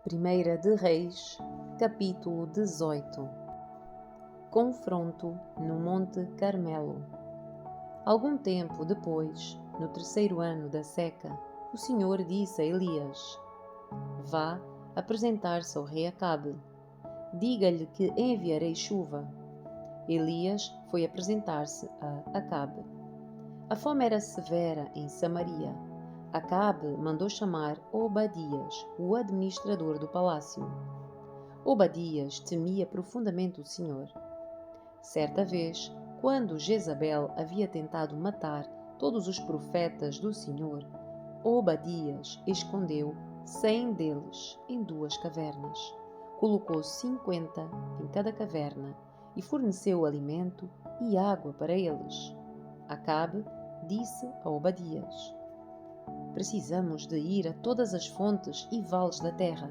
Primeira de Reis, capítulo 18. Confronto no Monte Carmelo. Algum tempo depois, no terceiro ano da seca, o Senhor disse a Elias: Vá apresentar-se ao rei Acabe. Diga-lhe que enviarei chuva. Elias foi apresentar-se a Acabe. A fome era severa em Samaria. Acabe mandou chamar Obadias, o administrador do palácio. Obadias temia profundamente o Senhor. Certa vez, quando Jezabel havia tentado matar todos os profetas do Senhor, Obadias escondeu 100 deles em 2 cavernas. Colocou 50 em cada caverna e forneceu alimento e água para eles. Acabe disse a Obadias: Precisamos de ir a todas as fontes e vales da terra.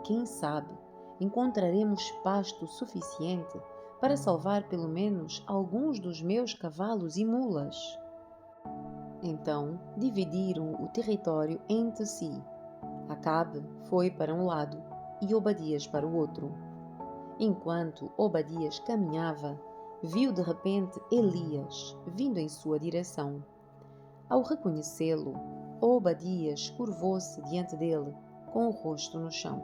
Quem sabe, encontraremos pasto suficiente para salvar pelo menos alguns dos meus cavalos e mulas. Então dividiram o território entre si. Acabe foi para um lado e Obadias para o outro. Enquanto Obadias caminhava, viu de repente Elias vindo em sua direção. Ao reconhecê-lo, Obadias curvou-se diante dele, com o rosto no chão.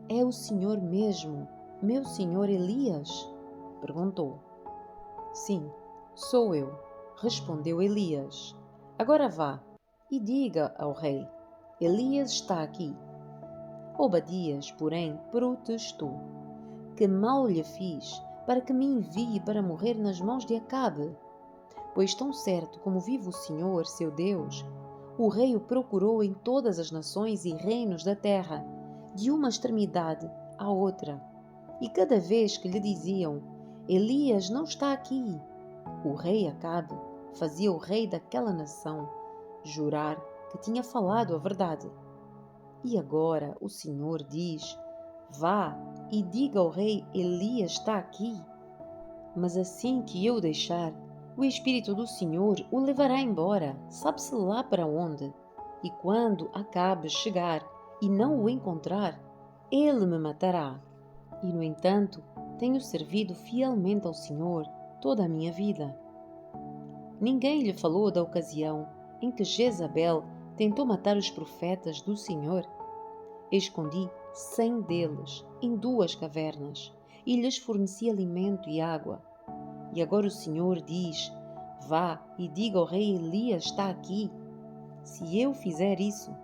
É o Senhor mesmo, meu senhor Elias? Perguntou. Sim, sou eu, respondeu Elias. Agora vá e diga ao rei: Elias está aqui. Obadias, porém, protestou: Que mal lhe fiz para que me envie para morrer nas mãos de Acabe? Pois tão certo como vive o Senhor, seu Deus, o rei o procurou em todas as nações e reinos da terra, de uma extremidade à outra. E cada vez que lhe diziam: Elias não está aqui, o rei Acabe fazia o rei daquela nação jurar que tinha falado a verdade. E agora o Senhor diz: Vá e diga ao rei: Elias está aqui. Mas assim que eu o deixar, o Espírito do Senhor o levará embora, sabe-se lá para onde. E quando Acabe chegar e não o encontrar, ele me matará. E, no entanto, tenho servido fielmente ao Senhor toda a minha vida. Ninguém lhe falou da ocasião em que Jezabel tentou matar os profetas do Senhor. Escondi 100 deles em 2 cavernas e lhes forneci alimento e água. E agora o Senhor diz: Vá e diga ao rei: Elias está aqui. Se eu fizer isso,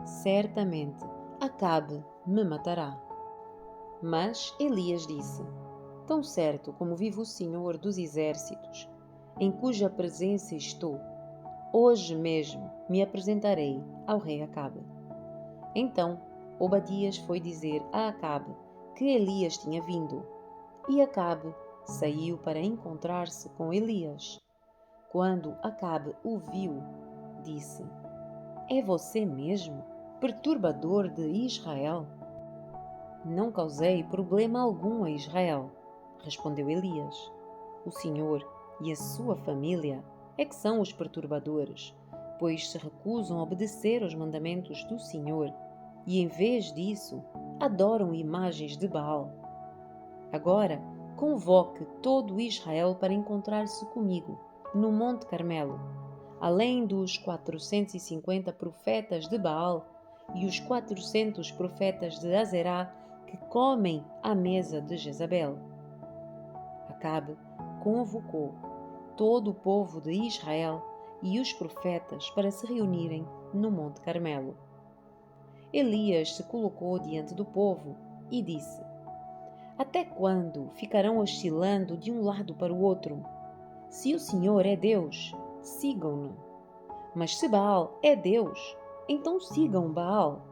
certamente Acabe me matará. Mas Elias disse: Tão certo como vive o Senhor dos exércitos, em cuja presença estou, hoje mesmo me apresentarei ao rei Acabe. Então Obadias foi dizer a Acabe que Elias tinha vindo, e Acabe saiu para encontrar-se com Elias. Quando Acabe o viu, disse: É você mesmo, perturbador de Israel? Não causei problema algum a Israel, respondeu Elias. O Senhor e a sua família é que são os perturbadores, pois se recusam a obedecer aos mandamentos do Senhor e, em vez disso, adoram imagens de Baal. Agora, convoque todo Israel para encontrar-se comigo, no Monte Carmelo, além dos 450 profetas de Baal e os 400 profetas de Azerá que comem à mesa de Jezabel. Acabe convocou todo o povo de Israel e os profetas para se reunirem no Monte Carmelo. Elias se colocou diante do povo e disse: Até quando ficarão oscilando de um lado para o outro? Se o Senhor é Deus, sigam-no. Mas se Baal é Deus, então sigam Baal.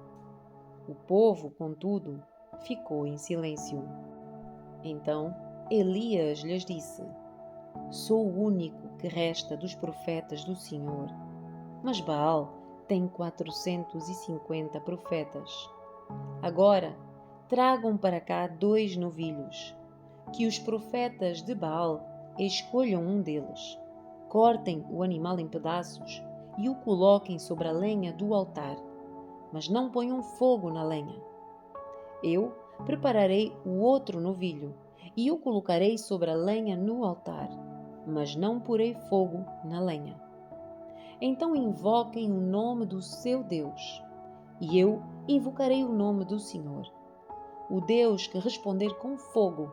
O povo, contudo, ficou em silêncio. Então Elias lhes disse: Sou o único que resta dos profetas do Senhor, mas Baal tem 450 profetas. Agora tragam para cá 2 novilhos, que os profetas de Baal escolham um deles, cortem o animal em pedaços e o coloquem sobre a lenha do altar, mas não ponham fogo na lenha. Eu prepararei o outro novilho e o colocarei sobre a lenha no altar, mas não porei fogo na lenha. Então invoquem o nome do seu Deus, e eu invocarei o nome do Senhor. O Deus que responder com fogo,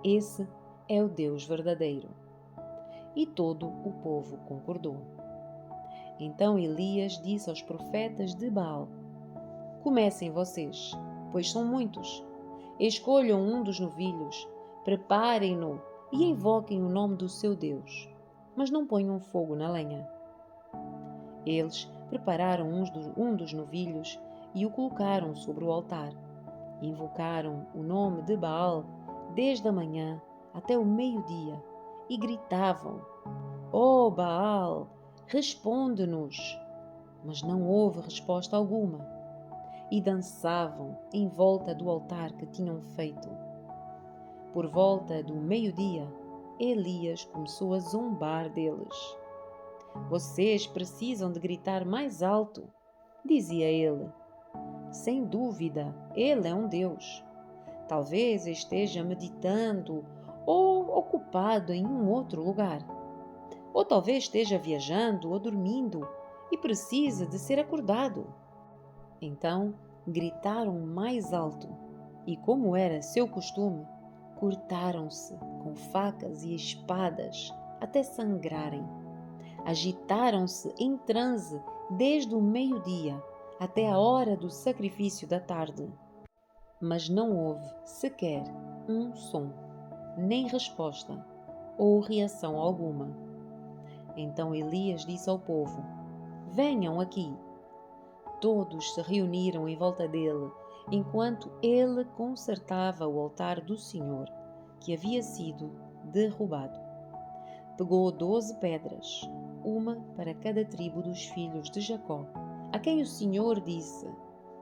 esse é o Deus verdadeiro. E todo o povo concordou. Então Elias disse aos profetas de Baal: Comecem vocês, pois são muitos. Escolham um dos novilhos, preparem-no e invoquem o nome do seu Deus, mas não ponham fogo na lenha. Eles prepararam um dos novilhos e o colocaram sobre o altar. Invocaram o nome de Baal desde a manhã até o meio-dia e gritavam: Ó Baal, responde-nos! Mas não houve resposta alguma. E dançavam em volta do altar que tinham feito. Por volta do meio-dia, Elias começou a zombar deles. Vocês precisam de gritar mais alto, dizia ele. Sem dúvida, ele é um Deus. Talvez esteja meditando ou ocupado em um outro lugar. Ou talvez esteja viajando ou dormindo e precisa de ser acordado. Então gritaram mais alto e, como era seu costume, cortaram-se com facas e espadas até sangrarem. Agitaram-se em transe desde o meio-dia até a hora do sacrifício da tarde. Mas não houve sequer um som, nem resposta ou reação alguma. Então Elias disse ao povo: Venham aqui. Todos se reuniram em volta dele, enquanto ele consertava o altar do Senhor, que havia sido derrubado. Pegou 12 pedras, uma para cada tribo dos filhos de Jacó, a quem o Senhor disse: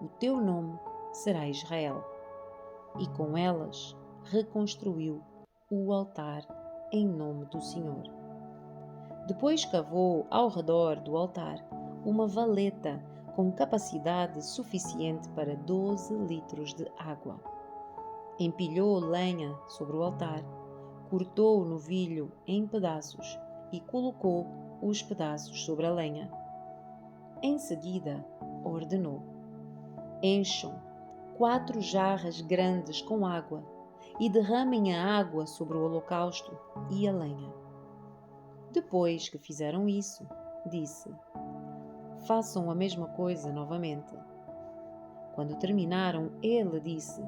O teu nome será Israel. E com elas reconstruiu o altar em nome do Senhor. Depois cavou ao redor do altar uma valeta com capacidade suficiente para 12 litros de água. Empilhou lenha sobre o altar, cortou o novilho em pedaços e colocou os pedaços sobre a lenha. Em seguida, ordenou: Encham 4 jarras grandes com água e derramem a água sobre o holocausto e a lenha. Depois que fizeram isso, disse: Façam a mesma coisa novamente. Quando terminaram, ele disse: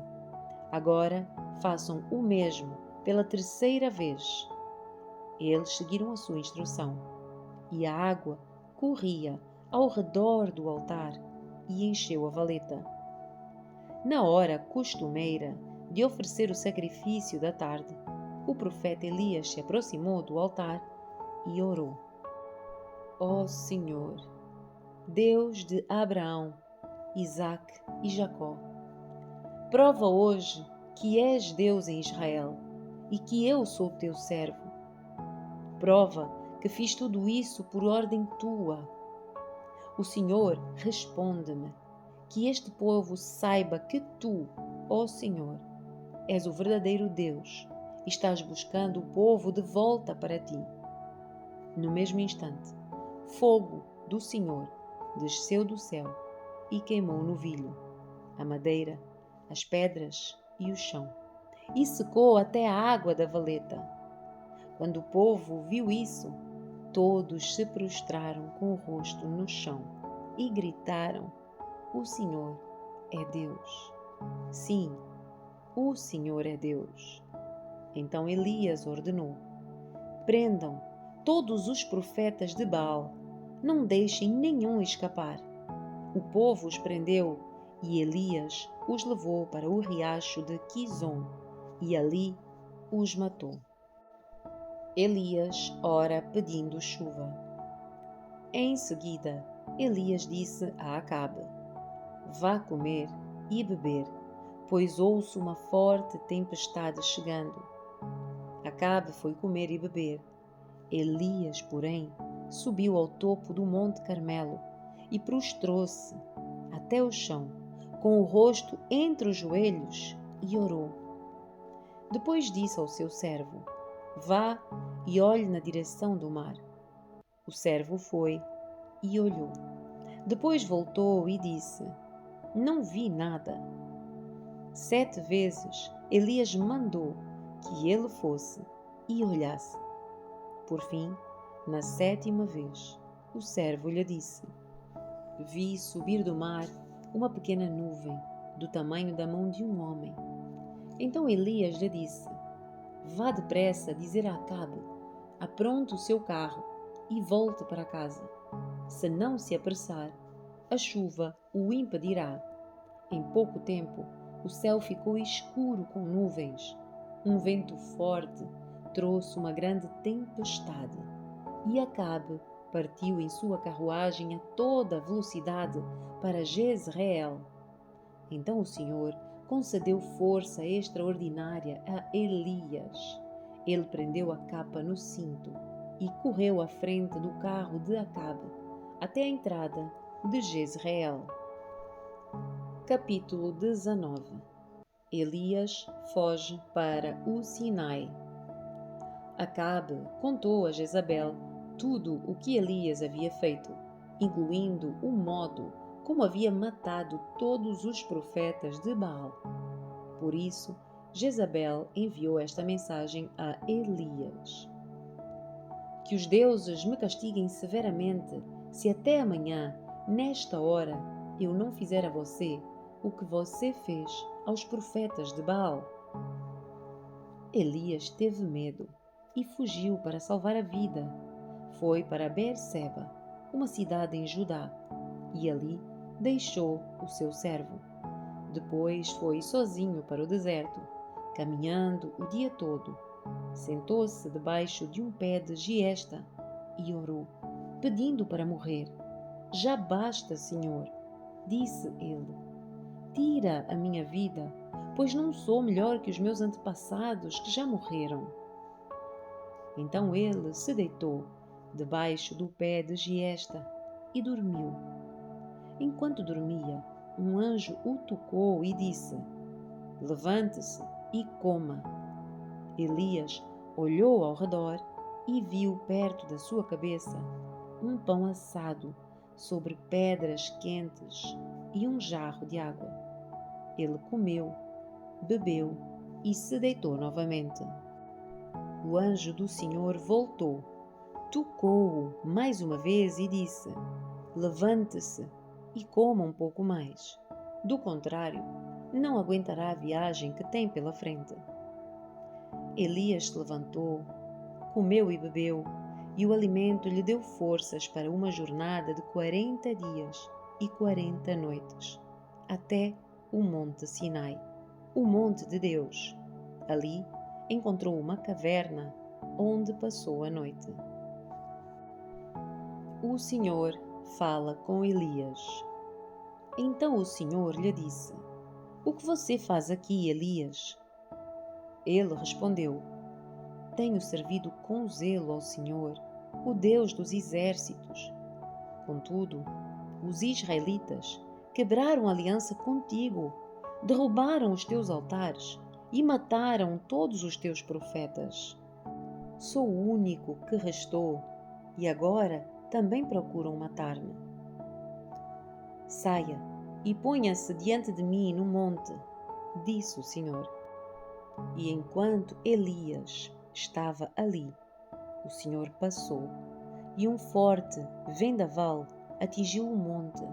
Agora façam o mesmo pela 3ª vez. Eles seguiram a sua instrução, e a água corria ao redor do altar e encheu a valeta. Na hora costumeira de oferecer o sacrifício da tarde, o profeta Elias se aproximou do altar e orou: Ó Senhor, Deus de Abraão, Isaque e Jacó, prova hoje que és Deus em Israel e que eu sou teu servo. Prova que fiz tudo isso por ordem tua. O Senhor responde-me, que este povo saiba que tu, ó Senhor, és o verdadeiro Deus e estás buscando o povo de volta para ti. No mesmo instante, fogo do Senhor desceu do céu e queimou o novilho, a madeira, as pedras e o chão, e secou até a água da valeta. Quando o povo viu isso, todos se prostraram com o rosto no chão e gritaram: O Senhor é Deus. Sim, o Senhor é Deus. Então Elias ordenou: Prendam todos os profetas de Baal, não deixem nenhum escapar. O povo os prendeu e Elias os levou para o riacho de Quizon e ali os matou. Elias ora pedindo chuva. Em seguida, Elias disse a Acabe: Vá comer e beber, pois ouço uma forte tempestade chegando. Acabe foi comer e beber. Elias, porém, subiu ao topo do Monte Carmelo e prostrou-se até o chão, com o rosto entre os joelhos, e orou. Depois disse ao seu servo: Vá e olhe na direção do mar. O servo foi e olhou. Depois voltou e disse: Não vi nada. 7 vezes Elias mandou que ele fosse e olhasse. Por fim, na 7ª vez, o servo lhe disse: Vi subir do mar uma pequena nuvem, do tamanho da mão de um homem. Então Elias lhe disse: Vá depressa dizer a Acabe: apronte o seu carro e volte para casa. Se não se apressar, a chuva o impedirá. Em pouco tempo, o céu ficou escuro com nuvens. Um vento forte trouxe uma grande tempestade. E Acabe partiu em sua carruagem a toda velocidade para Jezreel. Então o Senhor concedeu força extraordinária a Elias. Ele prendeu a capa no cinto e correu à frente do carro de Acabe até a entrada de Jezreel. Capítulo 19. Elias foge para o Sinai. Acabe contou a Jezabel tudo o que Elias havia feito, incluindo o modo como havia matado todos os profetas de Baal. Por isso, Jezabel enviou esta mensagem a Elias: Que os deuses me castiguem severamente, se até amanhã, nesta hora, eu não fizer a você o que você fez aos profetas de Baal. Elias teve medo e fugiu para salvar a vida. Foi para Beerseba, uma cidade em Judá, e ali deixou o seu servo. Depois foi sozinho para o deserto, caminhando o dia todo. Sentou-se debaixo de um pé de giesta e orou, pedindo para morrer. Já basta, Senhor, disse ele. Tira a minha vida, pois não sou melhor que os meus antepassados que já morreram. Então ele se deitou debaixo do pé de giesta e dormiu. Enquanto dormia, um anjo o tocou e disse: Levante-se e coma. Elias olhou ao redor e viu perto da sua cabeça um pão assado sobre pedras quentes e um jarro de água. Ele comeu, bebeu e se deitou novamente. O anjo do Senhor voltou, tocou-o mais uma vez e disse: Levante-se e coma um pouco mais. Do contrário, não aguentará a viagem que tem pela frente. Elias se levantou, comeu e bebeu, e o alimento lhe deu forças para uma jornada de 40 dias e 40 noites, até o Monte Sinai, o Monte de Deus. Ali encontrou uma caverna onde passou a noite. O Senhor fala com Elias. Então o Senhor lhe disse: O que você faz aqui, Elias? Ele respondeu: Tenho servido com zelo ao Senhor, o Deus dos exércitos. Contudo, os israelitas quebraram aliança contigo, derrubaram os teus altares e mataram todos os teus profetas. Sou o único que restou e agora também procuram matar-me. Saia e ponha-se diante de mim no monte, disse o Senhor. E enquanto Elias estava ali, o Senhor passou e um forte vendaval atingiu o monte.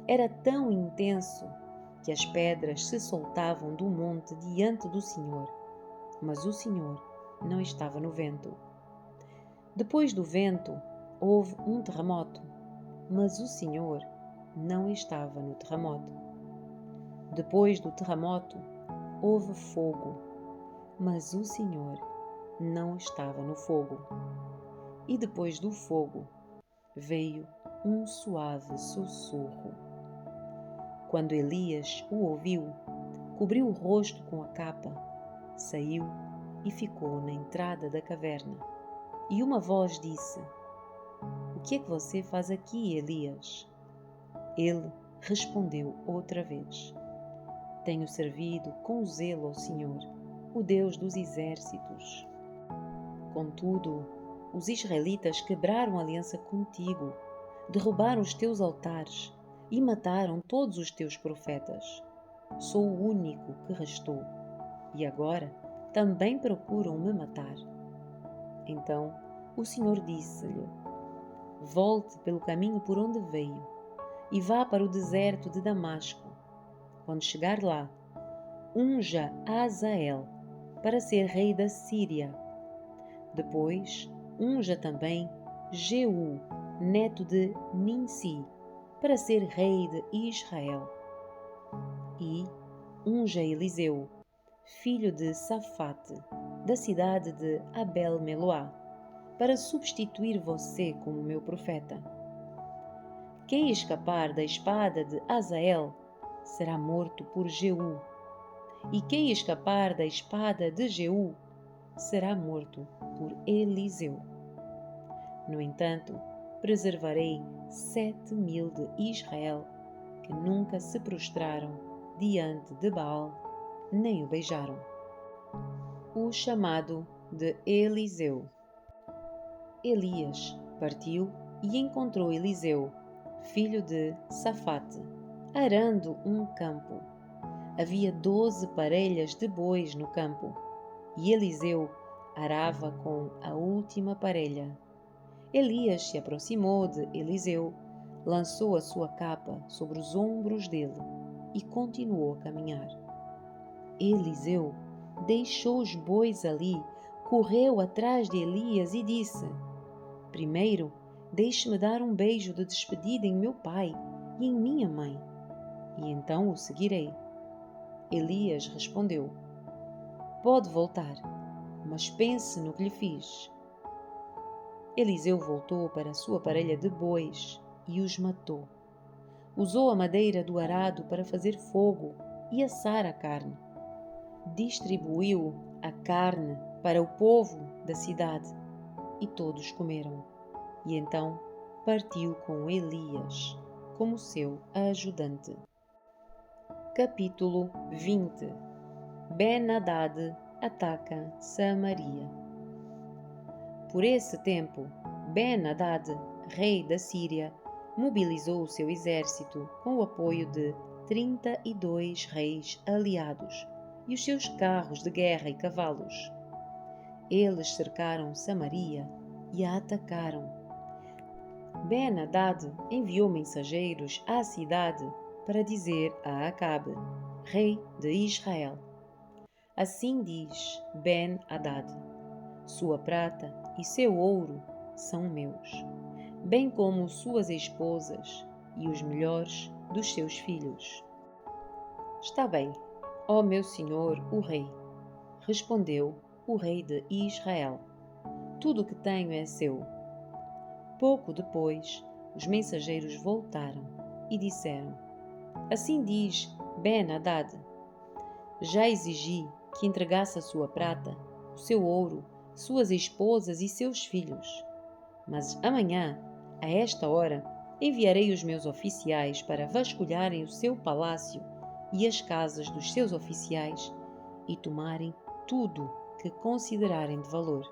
Era tão intenso que as pedras se soltavam do monte diante do Senhor, mas o Senhor não estava no vento. Depois do vento, houve um terremoto, mas o Senhor não estava no terremoto. Depois do terremoto, houve fogo, mas o Senhor não estava no fogo. E depois do fogo, veio um suave sussurro. Quando Elias o ouviu, cobriu o rosto com a capa, saiu e ficou na entrada da caverna. E uma voz disse: O que é que você faz aqui, Elias? Ele respondeu outra vez: Tenho servido com zelo ao Senhor, o Deus dos exércitos. Contudo, os israelitas quebraram aliança contigo, derrubaram os teus altares e mataram todos os teus profetas. Sou o único que restou, e agora também procuram me matar. Então o Senhor disse-lhe: Volte pelo caminho por onde veio e vá para o deserto de Damasco. Quando chegar lá, unja Hazael para ser rei da Síria. Depois, unja também Jeú, neto de Ninsi, para ser rei de Israel. E unja Eliseu, filho de Safate, da cidade de Abel-Meloá, para substituir você como meu profeta. Quem escapar da espada de Hazael será morto por Jeú, e quem escapar da espada de Jeú será morto por Eliseu. No entanto, preservarei 7.000 de Israel, que nunca se prostraram diante de Baal, nem o beijaram. O chamado de Eliseu. Elias partiu e encontrou Eliseu, filho de Safate, arando um campo. Havia 12 parelhas de bois no campo, e Eliseu arava com a última parelha. Elias se aproximou de Eliseu, lançou a sua capa sobre os ombros dele e continuou a caminhar. Eliseu deixou os bois ali, correu atrás de Elias e disse: Primeiro, deixe-me dar um beijo de despedida em meu pai e em minha mãe, e então o seguirei. Elias respondeu: Pode voltar, mas pense no que lhe fiz. Eliseu voltou para a sua parelha de bois e os matou. Usou a madeira do arado para fazer fogo e assar a carne. Distribuiu a carne para o povo da cidade e todos comeram. E então partiu com Elias como seu ajudante. Capítulo 20. Ben-Hadad ataca Samaria. Por esse tempo, Ben-Hadad, rei da Síria, mobilizou o seu exército com o apoio de 32 reis aliados e os seus carros de guerra e cavalos. Eles cercaram Samaria e a atacaram. Ben-Hadad enviou mensageiros à cidade para dizer a Acabe, rei de Israel: Assim diz Ben-Hadad: Sua prata e seu ouro são meus, bem como suas esposas e os melhores dos seus filhos. Está bem, ó meu senhor, o rei, respondeu o rei de Israel. Tudo o que tenho é seu. Pouco depois, os mensageiros voltaram e disseram: Assim diz Ben-Hadad: Já exigi que entregasse a sua prata, o seu ouro, suas esposas e seus filhos. Mas amanhã, a esta hora, enviarei os meus oficiais para vasculharem o seu palácio e as casas dos seus oficiais e tomarem tudo que considerarem de valor.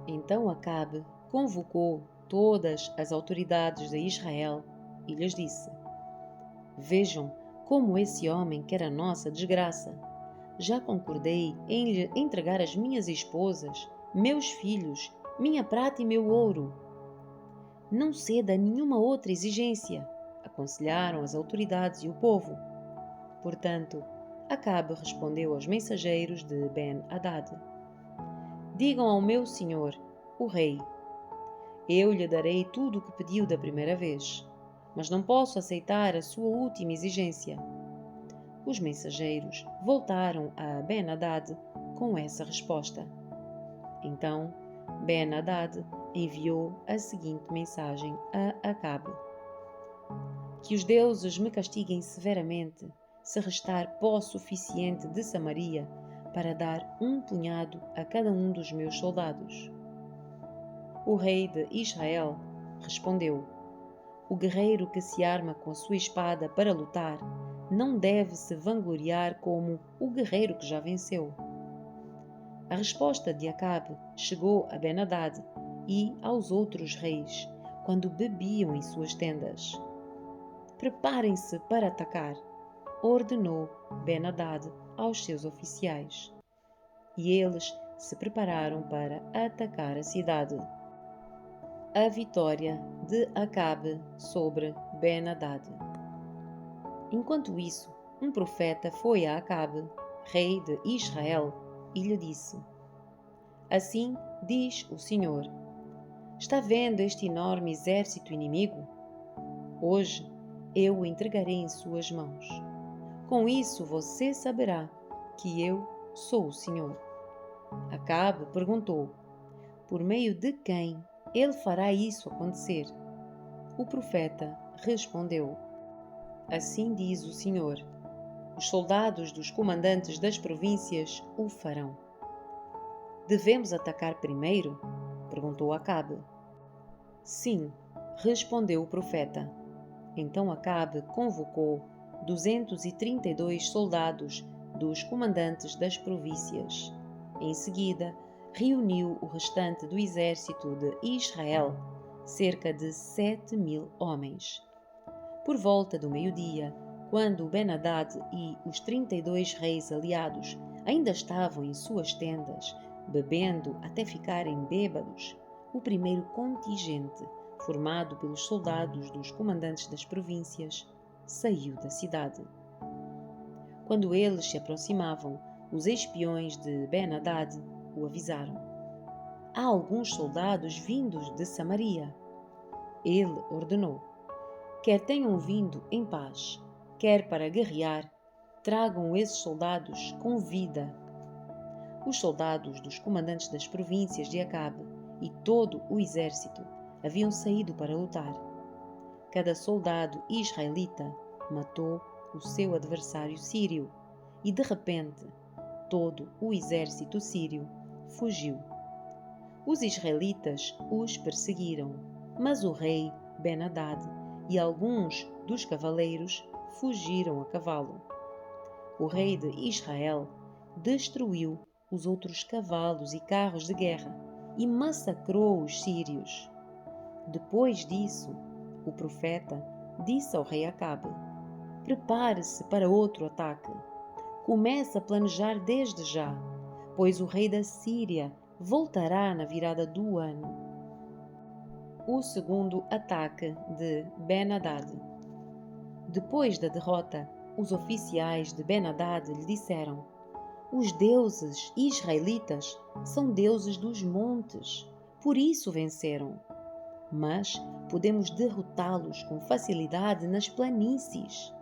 Então Acabe convocou todas as autoridades de Israel e lhes disse: Vejam como esse homem quer a nossa desgraça. Já concordei em lhe entregar as minhas esposas, meus filhos, minha prata e meu ouro. Não ceda a nenhuma outra exigência, aconselharam as autoridades e o povo. Portanto, Acabe respondeu aos mensageiros de Ben-Hadad: Digam ao meu senhor, o rei: Eu lhe darei tudo o que pediu da primeira vez, mas não posso aceitar a sua última exigência. Os mensageiros voltaram a Ben-Hadad com essa resposta. Então, Ben-Hadad enviou a seguinte mensagem a Acabe: Que os deuses me castiguem severamente, se restar pó suficiente de Samaria para dar um punhado a cada um dos meus soldados. O rei de Israel respondeu: O guerreiro que se arma com a sua espada para lutar não deve se vangloriar como o guerreiro que já venceu. A resposta de Acabe chegou a Ben-Hadad e aos outros reis, quando bebiam em suas tendas. Preparem-se para atacar, ordenou Ben-Hadad aos seus oficiais. E eles se prepararam para atacar a cidade. A vitória de Acabe sobre Ben-Hadad. Enquanto isso, um profeta foi a Acabe, rei de Israel, e lhe disse: Assim diz o Senhor: Está vendo este enorme exército inimigo? Hoje eu o entregarei em suas mãos. Com isso você saberá que eu sou o Senhor. Acabe perguntou: Por meio de quem ele fará isso acontecer? O profeta respondeu: Assim diz o Senhor: Os soldados dos comandantes das províncias o farão. Devemos atacar primeiro? Perguntou Acabe. Sim, respondeu o profeta. Então Acabe convocou 232 soldados dos comandantes das províncias. Em seguida, reuniu o restante do exército de Israel, cerca de 7.000 homens. Por volta do meio-dia, quando Ben-Hadad e os 32 reis aliados ainda estavam em suas tendas, bebendo até ficarem bêbados, o primeiro contingente, formado pelos soldados dos comandantes das províncias, saiu da cidade. Quando eles se aproximavam, os espiões de Ben-Hadad o avisaram: Há alguns soldados vindos de Samaria. Ele ordenou: Quer tenham vindo em paz, quer para guerrear, tragam esses soldados com vida. Os soldados dos comandantes das províncias de Acabe e todo o exército haviam saído para lutar. Cada soldado israelita matou o seu adversário sírio e, de repente, todo o exército sírio fugiu. Os israelitas os perseguiram, mas o rei Ben-Hadad e alguns dos cavaleiros fugiram a cavalo. O rei de Israel destruiu os outros cavalos e carros de guerra e massacrou os sírios. Depois disso, o profeta disse ao rei Acabe: Prepare-se para outro ataque. Comece a planejar desde já, pois o rei da Síria voltará na virada do ano. O segundo ataque de Ben-Hadad. Depois da derrota, os oficiais de Ben-Hadad lhe disseram: Os deuses israelitas são deuses dos montes, por isso venceram. Mas podemos derrotá-los com facilidade nas planícies.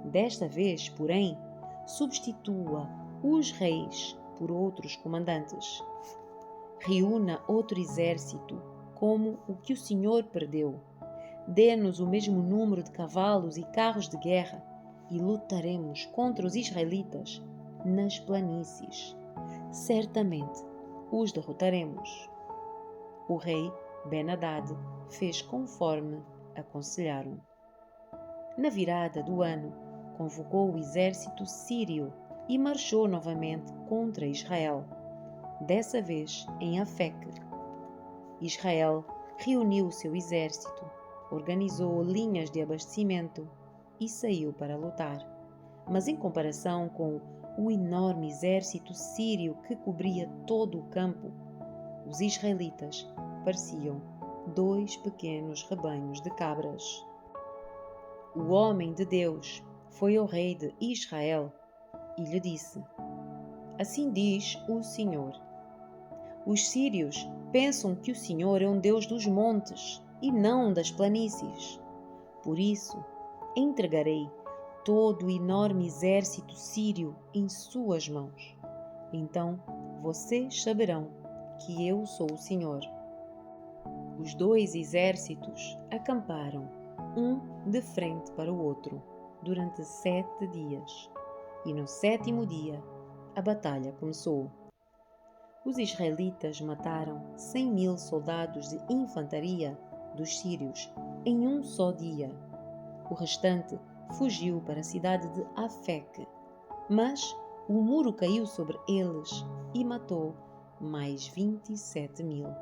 Desta vez, porém, substitua os reis por outros comandantes. Reúna outro exército, como o que o Senhor perdeu. Dê-nos o mesmo número de cavalos e carros de guerra e lutaremos contra os israelitas nas planícies. Certamente os derrotaremos. O rei Ben-Hadad fez conforme aconselharam. Na virada do ano, convocou o exército sírio e marchou novamente contra Israel, dessa vez em Afeque. Israel reuniu o seu exército, organizou linhas de abastecimento e saiu para lutar. Mas em comparação com o enorme exército sírio que cobria todo o campo, os israelitas pareciam 2 pequenos rebanhos de cabras. O homem de Deus foi ao rei de Israel e lhe disse: Assim diz o Senhor: Os sírios pensam que o Senhor é um Deus dos montes e não das planícies. Por isso, entregarei todo o enorme exército sírio em suas mãos. Então vocês saberão que eu sou o Senhor. Os 2 exércitos acamparam, um de frente para o outro, durante 7 dias. E no 7º dia, a batalha começou. Os israelitas mataram 100.000 soldados de infantaria dos sírios em um só dia. O restante fugiu para a cidade de Afeque, mas o muro caiu sobre eles e matou mais 27.000.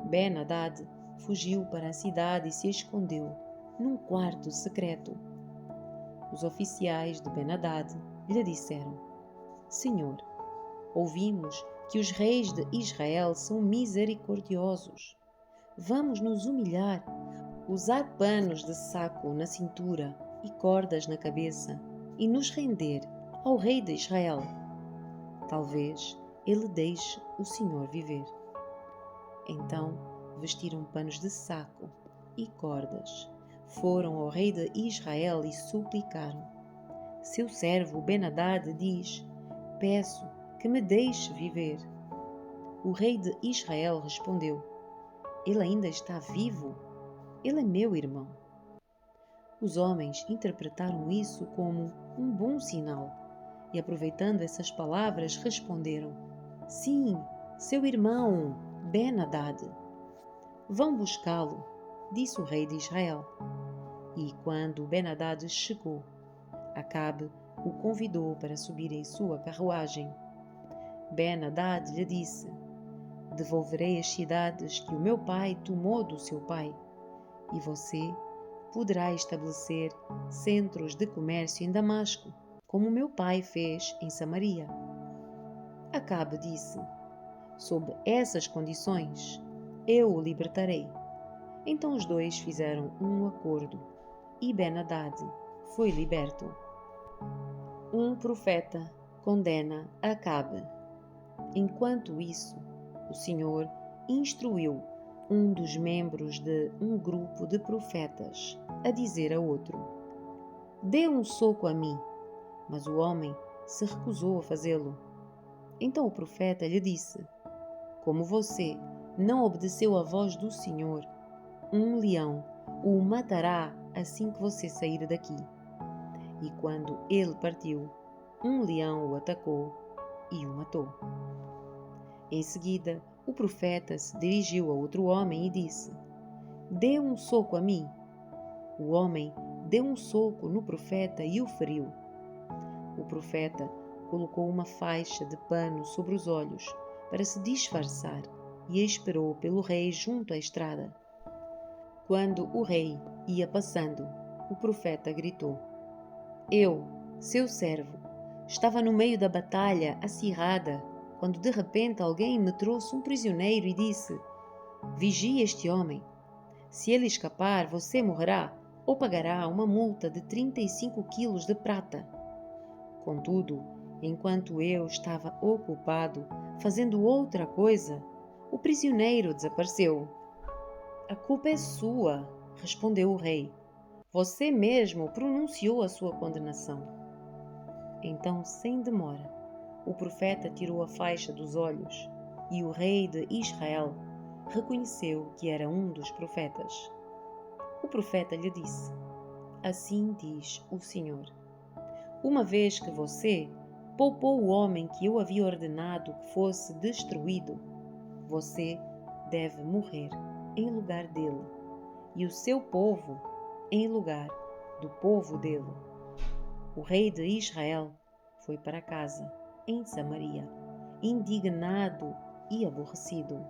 Ben-Hadad fugiu para a cidade e se escondeu num quarto secreto. Os oficiais de Ben-Hadad lhe disseram: Senhor, ouvimos que os reis de Israel são misericordiosos. Vamos nos humilhar, usar panos de saco na cintura e cordas na cabeça e nos render ao rei de Israel. Talvez ele deixe o Senhor viver. Então vestiram panos de saco e cordas, foram ao rei de Israel e suplicaram. Seu servo Ben-Hadad diz: Peço que me deixe viver. O rei de Israel respondeu: Ele ainda está vivo? Ele é meu irmão. Os homens interpretaram isso como um bom sinal e, aproveitando essas palavras, responderam: Sim, seu irmão, Ben-Hadad. Vão buscá-lo, disse o rei de Israel. E quando Ben-Hadad chegou, Acabe o convidou para subir em sua carruagem. Ben-Hadad lhe disse: Devolverei as cidades que o meu pai tomou do seu pai, e você poderá estabelecer centros de comércio em Damasco, como meu pai fez em Samaria. Acabe disse: Sob essas condições, eu o libertarei. Então os dois fizeram um acordo, e Ben-Hadad foi liberto. Um profeta condena Acabe. Enquanto isso, o Senhor instruiu um dos membros de um grupo de profetas a dizer a outro: Dê um soco a mim. Mas o homem se recusou a fazê-lo. Então o profeta lhe disse: Como você não obedeceu à voz do Senhor, um leão o matará assim que você sair daqui. E quando ele partiu, um leão o atacou e o matou. Em seguida, o profeta se dirigiu a outro homem e disse: Dê um soco a mim. O homem deu um soco no profeta e o feriu. O profeta colocou uma faixa de pano sobre os olhos para se disfarçar e esperou pelo rei junto à estrada. Quando o rei ia passando, o profeta gritou: Eu, seu servo, estava no meio da batalha acirrada, quando de repente alguém me trouxe um prisioneiro e disse: Vigie este homem. Se ele escapar, você morrerá ou pagará uma multa de 35 quilos de prata. Contudo, enquanto eu estava ocupado fazendo outra coisa, o prisioneiro desapareceu. A culpa é sua, respondeu o rei. Você mesmo pronunciou a sua condenação. Então, sem demora, o profeta tirou a faixa dos olhos e o rei de Israel reconheceu que era um dos profetas. O profeta lhe disse: Assim diz o Senhor: Uma vez que você poupou o homem que eu havia ordenado que fosse destruído, você deve morrer em lugar dele, e o seu povo em lugar do povo dele. O rei de Israel foi para casa, em Samaria, indignado e aborrecido.